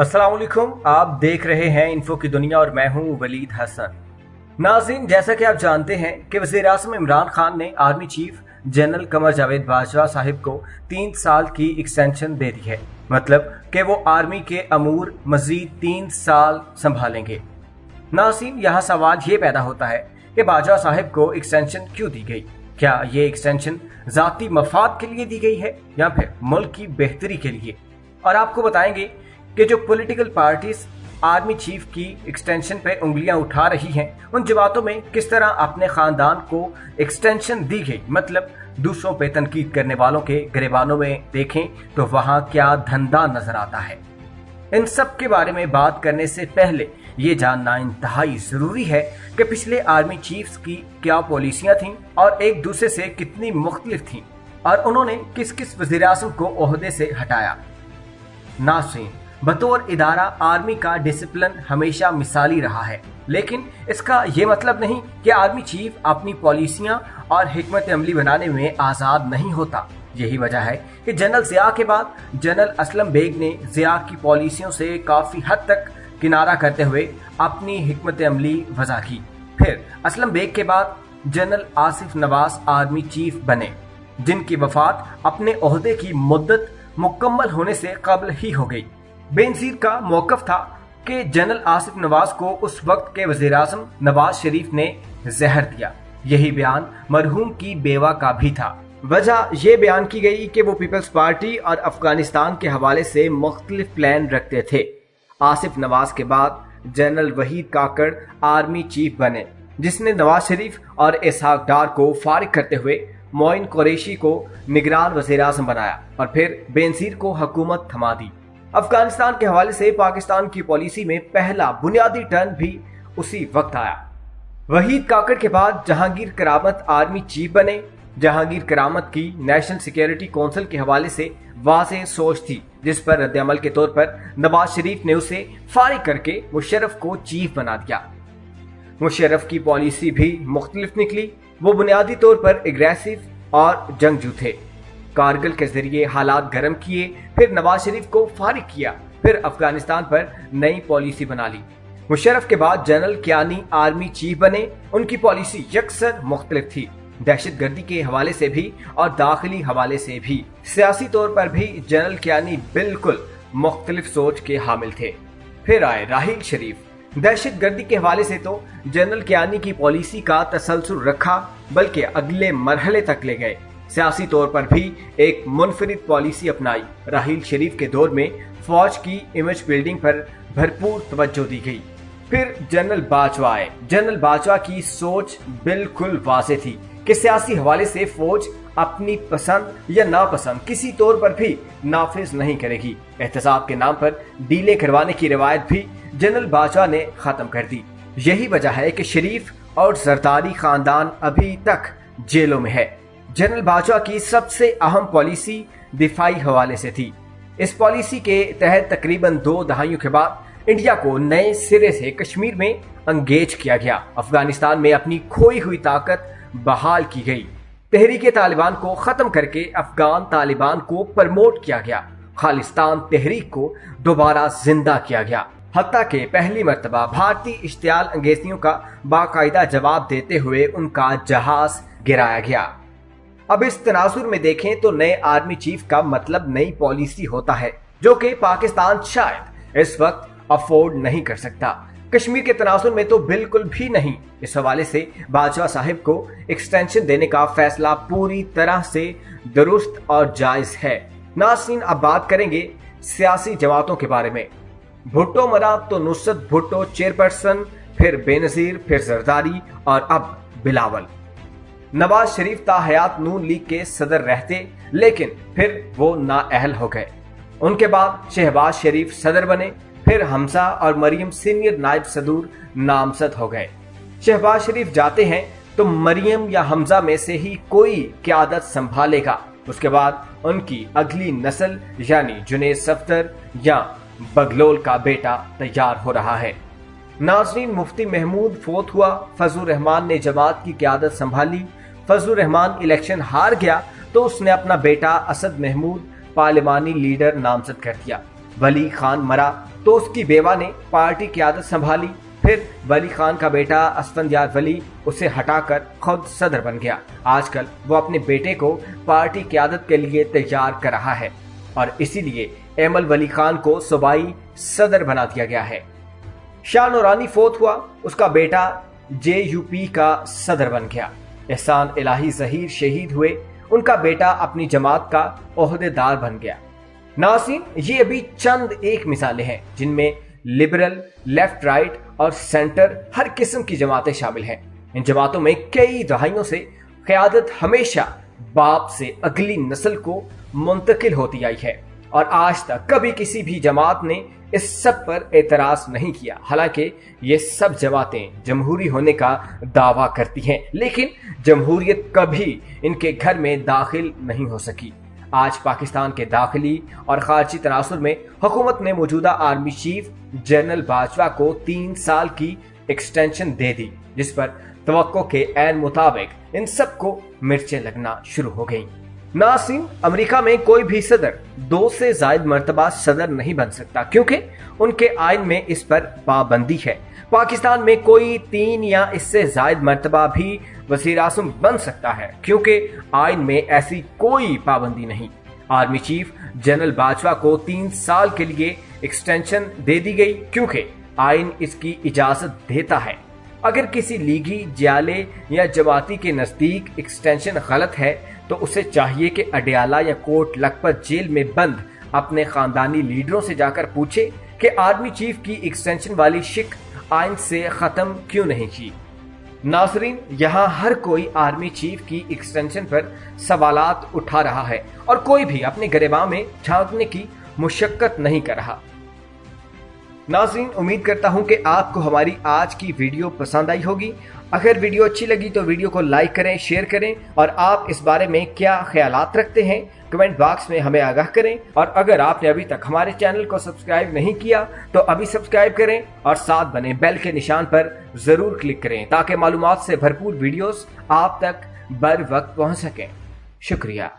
अस्सलाम वालेकुम, आप देख रहे हैं इन्फो की दुनिया और मैं हूं वलीद हसन। नाज़रीन, जैसा कि आप जानते हैं कि वज़ीर-ए-आज़म इमरान खान ने army chief general Qamar Javed Bajwa Sahib को 3 साल की एक्सटेंशन दे दी है। मतलब कि वो आर्मी के अमूर मजीद 3 साल संभालेंगे। नाज़रीन, यहाँ सवाल ये पैदा होता है कि बाजवा साहिब को एक्सटेंशन क्यों दी गई? क्या ये एक्सटेंशन ज़ाती मफाद के लिए दी गई है या फिर मुल्क की बेहतरी के लिए? और आपको बताएंगे कि जो पॉलिटिकल पार्टीज आर्मी चीफ की एक्सटेंशन पे उंगलियां उठा रही हैं, उन जमातों में किस तरह अपने खानदान को एक्सटेंशन दी गई। मतलब दूसरों पे तनकीद करने वालों के गिरेबानों में देखें तो वहां क्या धंधा नजर आता है। इन सब के बारे में बात करने से पहले ये जानना इंतहाई जरूरी है कि पिछले आर्मी चीफ्स की क्या पॉलिसियां थीं और एक दूसरे से कितनी मुख्तलिफ थीं और उन्होंने किस किस वज़ीर-ए-आज़म को ओहदे से हटाया। नाज़रीन, बतौर इदारा आर्मी का डिसिप्लिन हमेशा मिसाली रहा है, लेकिन इसका ये मतलब नहीं कि आर्मी चीफ अपनी पॉलिसियां और हिकमत अमली बनाने में आज़ाद नहीं होता। यही वजह है कि जनरल ज़िया के बाद जनरल असलम बेग ने ज़िया की पॉलिसियों से काफ़ी हद तक किनारा करते हुए अपनी हिकमत अमली वज़ा की। फिर असलम बेग के बाद general Asif Nawaz army chief बने, जिनकी वफात अपने ओहदे की मुद्दत मुकम्मल होने से कबल ही हो गई। बेनज़ीर का मौक़िफ़ था कि जनरल आसिफ नवाज को उस वक्त के वज़ीर-ए-आज़म नवाज शरीफ ने जहर दिया। यही बयान मरहूम की बेवा का भी था। वजह यह बयान की गई कि वो पीपल्स पार्टी और अफगानिस्तान के हवाले से मुख्तलिफ प्लान रखते थे। आसिफ नवाज के बाद जनरल वहीद काकड़ आर्मी चीफ बने, जिसने नवाज शरीफ और इसहाक डार को फारिग करते हुए मोइन कुरैशी को निगरान वज़ीर-ए-आज़म बनाया और फिर बेनज़ीर को हुकूमत थमा दी। अफगानिस्तान के हवाले से पाकिस्तान की पॉलिसी में पहला बुनियादी टर्न भी उसी वक्त आया। वहीद काकड़ के बाद जहांगीर करामत आर्मी चीफ बने। जहांगीर करामत की नेशनल सिक्योरिटी काउंसिल के हवाले से वाज़ेह सोच थी, जिस पर रद्द-ए-अमल के तौर पर नवाज शरीफ ने उसे फारिग करके मुशर्रफ को चीफ बना दिया। मुशर्रफ की पॉलिसी भी मुख्तलिफ निकली। वो बुनियादी तौर पर एग्रेसिव और जंगजू थे। कारगिल के जरिए हालात गर्म किए, फिर नवाज शरीफ को फारिग किया, फिर अफगानिस्तान पर नई पॉलिसी बना ली। मुशर्रफ के बाद जनरल कियानी आर्मी चीफ बने। उनकी पॉलिसी यकसर मुख्तलिफ थी, दहशत गर्दी के हवाले से भी और दाखिली हवाले से भी। सियासी तौर पर भी जनरल कियानी बिल्कुल मुख्तलिफ सोच के हामिल थे। फिर आए राहील शरीफ। दहशत गर्दी के हवाले से तो जनरल कियानी की पॉलिसी का तसलसल रखा, बल्कि अगले मरहले तक ले गए। सियासी तौर पर भी एक मुनफरिद पॉलिसी अपनाई। राहील शरीफ के दौर में फौज की इमेज बिल्डिंग पर भरपूर तवज्जो दी गई। फिर जनरल बाजवा आए। जनरल बाजवा की सोच बिल्कुल वाज़ेह थी कि सियासी हवाले से फौज अपनी पसंद या नापसंद किसी तौर पर भी नाफिज नहीं करेगी। एहतसाब के नाम पर डीले करवाने की रिवायत भी जनरल बाजवा ने खत्म कर दी। यही वजह है कि शरीफ और जरदारी खानदान अभी तक जेलों में है। जनरल बाजवा की सबसे अहम पॉलिसी दिफाई हवाले से थी। इस पॉलिसी के तहत तकरीबन 2 दहाइयों के बाद इंडिया को नए सिरे से कश्मीर में एंगेज किया गया। अफगानिस्तान में अपनी खोई हुई ताकत बहाल की गई। तहरीक तालिबान को खत्म करके अफगान तालिबान को प्रमोट किया गया। खालिस्तान तहरीक को दोबारा जिंदा किया गया। हत्ता के पहली मर्तबा भारतीय इश्तियाल अंगेजियों का बाकायदा जवाब देते हुए उनका जहाज गिराया गया। अब इस तनाजुर में देखें तो नए आर्मी चीफ का मतलब नई पॉलिसी होता है, जो कि पाकिस्तान शायद इस वक्त अफोर्ड नहीं कर सकता। कश्मीर के तनाजुर में तो बिल्कुल भी नहीं। इस हवाले से बाजवा साहिब को एक्सटेंशन देने का फैसला पूरी तरह से दुरुस्त और जायज है। नाज़रीन, अब बात करेंगे सियासी जमातों के बारे में। भुट्टो मरा तो नुसरत भुट्टो चेयरपर्सन, फिर बेनज़ीर, फिर जरदारी और अब बिलावल। नवाज शरीफ ताहयात नून लीग के सदर रहते, लेकिन फिर वो नाअहल हो गए। उनके बाद शहबाज शरीफ सदर बने, फिर हमजा और मरियम सीनियर नायब सदूर नामजद हो गए। शहबाज शरीफ जाते हैं तो मरियम या हमजा में से ही कोई क़यादत संभालेगा। उसके बाद उनकी अगली नस्ल यानी जुनैद सफदर या बगलोल का बेटा तैयार हो रहा है। नाज़रीन, मुफ्ती महमूद फोत हुआ, फजलुर रहमान ने जमात की क़यादत संभाली। फजलुर रहमान इलेक्शन हार गया तो उसने अपना बेटा असद महमूद पार्लिमानी लीडर नामजद कर दिया। वली खान मरा तो उसकी बेवा ने पार्टी क़यादत संभाली। फिर वली खान का बेटा असफंदयार वली उसे हटाकर खुद सदर बन गया। आजकल वो अपने बेटे को पार्टी क़यादत के लिए तैयार कर रहा है और इसीलिए एमल वली खान को सूबाई सदर बना दिया गया है। शाह नूरानी फोत हुआ, उसका बेटा JUP का सदर बन गया। एहसान इलाही ज़हीर शहीद हुए, उनका बेटा अपनी जमात का ओहदेदार बन गया। नाज़रीन, ये अभी चंद एक मिसालें हैं जिनमें लिबरल, लेफ्ट, राइट और सेंटर हर किस्म की जमातें शामिल हैं। इन जमातों में कई दहाइयों से क़यादत हमेशा बाप से अगली नस्ल को मुंतकिल होती आई है और आज तक कभी किसी भी जमात ने इस सब पर एतराज नहीं किया। हालांकि ये सब जमातें जमहूरी होने का दावा करती हैं, लेकिन जमहूरियत कभी इनके घर में दाखिल नहीं हो सकी। आज पाकिस्तान के दाखिली और खारजी तनासुर में हुकूमत ने मौजूदा आर्मी चीफ जनरल बाजवा को 3 साल की एक्सटेंशन दे दी, जिस पर तवक्को के ऐन मुताबिक इन सबको मिर्चें लगना शुरू हो गईं। नाज़रीन, अमेरिका में कोई भी सदर 2 से ज़ायद मर्तबा सदर नहीं बन सकता क्योंकि उनके आइन में इस पर पाबंदी है। पाकिस्तान में कोई 3 या इससे ज़ायद मर्तबा भी वज़ीर-ए-आज़म बन सकता है क्योंकि आइन में ऐसी कोई पाबंदी नहीं। आर्मी चीफ जनरल बाजवा को 3 साल के लिए एक्सटेंशन दे दी गई क्योंकि आइन इसकी इजाज़त देता है। अगर किसी लीगी, जियाले या जमाती के नज़दीक एक्सटेंशन गलत है तो उसे चाहिए कि अडयाला या कोट लखपत जेल में बंद अपने खानदानी लीडरों से जाकर पूछे कि आर्मी चीफ की एक्सटेंशन वाली शिक आइन से ख़त्म क्यों नहीं की। नाज़रीन, यहाँ हर कोई आर्मी चीफ की एक्सटेंशन पर सवालात उठा रहा है और कोई भी अपने गिरेबान में झांकने की मुशक्कत नहीं कर रहा। नाज़रीन, उम्मीद करता हूँ कि आपको हमारी आज की वीडियो पसंद आई होगी। अगर वीडियो अच्छी लगी तो वीडियो को लाइक करें, शेयर करें और आप इस बारे में क्या ख्यालात रखते हैं कमेंट बॉक्स में हमें आगाह करें। और अगर आपने अभी तक हमारे चैनल को सब्सक्राइब नहीं किया तो अभी सब्सक्राइब करें और साथ बने बेल के निशान पर ज़रूर क्लिक करें ताकि मालूमात से भरपूर वीडियोस आप तक बर वक्त पहुँच सकें। शुक्रिया।